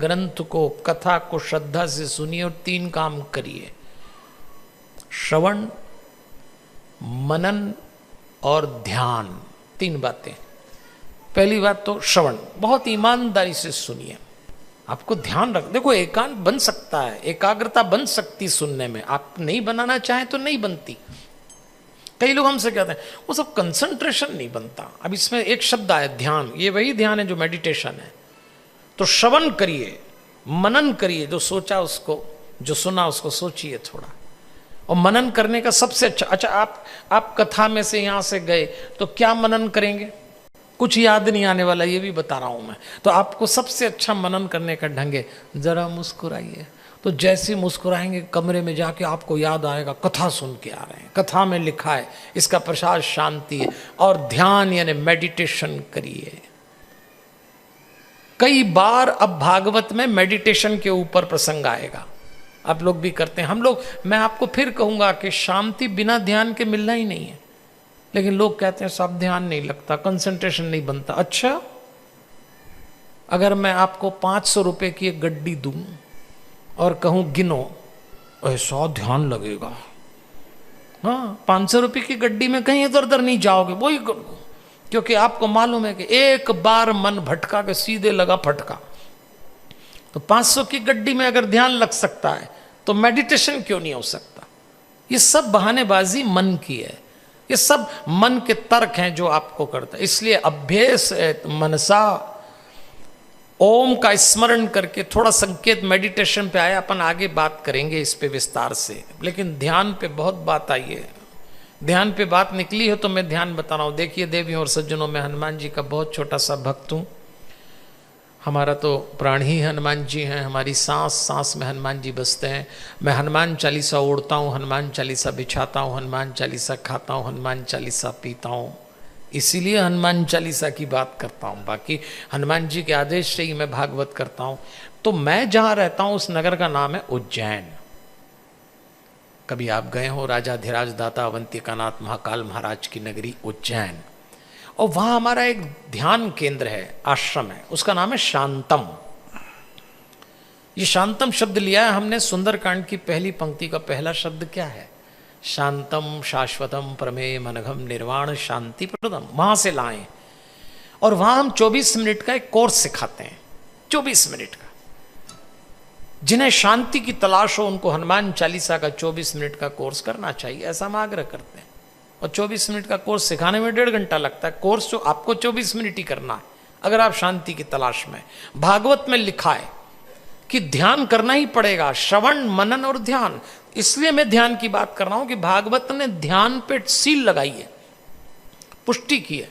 ग्रंथ को, कथा को श्रद्धा से सुनिए और 3 काम करिए, श्रवण, मनन और ध्यान। 3 बातें। पहली बात तो श्रवण, बहुत ईमानदारी से सुनिए। आपको ध्यान रख, देखो एकांत बन सकता है, एकाग्रता बन सकती सुनने में, आप नहीं बनाना चाहें तो नहीं बनती। कई लोग हमसे कहते हैं वो सब कंसंट्रेशन नहीं बनता। अब इसमें एक शब्द आया ध्यान, ये वही ध्यान है जो मेडिटेशन है। तो श्रवण करिए, मनन करिए, जो सोचा उसको, जो सुना उसको सोचिए थोड़ा। और मनन करने का सबसे अच्छा आप कथा में से यहां से गए तो क्या मनन करेंगे? कुछ याद नहीं आने वाला, ये भी बता रहा हूं मैं। तो आपको सबसे अच्छा मनन करने का ढंग है, जरा मुस्कुराइए। तो जैसे मुस्कुराएंगे कमरे में जाके आपको याद आएगा कथा सुन के आ रहे हैं, कथा में लिखा है, इसका प्रसाद शांति है। और ध्यान यानी मेडिटेशन करिए। कई बार अब भागवत में मेडिटेशन के ऊपर प्रसंग आएगा, आप लोग भी करते हैं, हम लोग। मैं आपको फिर कहूंगा कि शांति बिना ध्यान के मिलना ही नहीं है। लेकिन लोग कहते हैं सब ध्यान नहीं लगता, कंसंट्रेशन नहीं बनता। अच्छा, अगर मैं आपको 500 रुपए की एक गड्डी दूं और कहूं गिनो, ऐसा ध्यान लगेगा। हाँ, 500 रुपए की गड्डी में कहीं इधर उधर नहीं जाओगे, वही करो, क्योंकि आपको मालूम है कि एक बार मन भटका के सीधे लगा फटका। तो 500 की गड्डी में अगर ध्यान लग सकता है तो मेडिटेशन क्यों नहीं हो सकता? ये सब बहानेबाजी मन की है, ये सब मन के तर्क हैं जो आपको करता है। इसलिए अभ्यस मनसा, ओम का स्मरण करके थोड़ा संकेत मेडिटेशन पे आया, अपन आगे बात करेंगे इस पे विस्तार से। लेकिन ध्यान पे बहुत बात आई है, ध्यान पे बात निकली है तो मैं ध्यान बता रहा हूं। देखिए देवियों और सज्जनों, मैं हनुमान जी का बहुत छोटा सा भक्त हूं। हमारा तो प्राण ही हनुमान जी हैं, हमारी सांस सांस में हनुमान जी बसते हैं। मैं हनुमान चालीसा ओढ़ता हूँ, हनुमान चालीसा बिछाता हूँ, हनुमान चालीसा खाता हूँ, हनुमान चालीसा पीता हूँ। इसीलिए हनुमान चालीसा की बात करता हूँ, बाकी हनुमान जी के आदेश से ही मैं भागवत करता हूँ। तो मैं जहाँ रहता हूँ उस नगर का नाम है उज्जैन। कभी आप गए हो? राजाधिराज दाता अवंतिकानाथ महाकाल महाराज की नगरी उज्जैन। और वहाँ हमारा एक ध्यान केंद्र है, आश्रम है, उसका नाम है शांतम। ये शांतम शब्द लिया है हमने सुंदरकांड की पहली पंक्ति का पहला शब्द क्या है? शांतम शाश्वतम प्रमेय मनघम निर्वाण शांति प्रदम, वहां से लाएं। और वहां हम 24 मिनट का एक कोर्स सिखाते हैं, 24 मिनट का। जिन्हें शांति की तलाश हो उनको हनुमान चालीसा का 24 मिनट का कोर्स करना चाहिए, ऐसा हम आग्रह करते हैं। और 24 मिनट का कोर्स सिखाने में 1.5 घंटा लगता है। कोर्स जो आपको 24 मिनट ही करना है अगर आप शांति की तलाश में। भागवत में लिखा है कि ध्यान करना ही पड़ेगा, श्रवण मनन और ध्यान। इसलिए मैं ध्यान की बात कर रहा हूं कि भागवत ने ध्यान पे सील लगाई है, पुष्टि की है।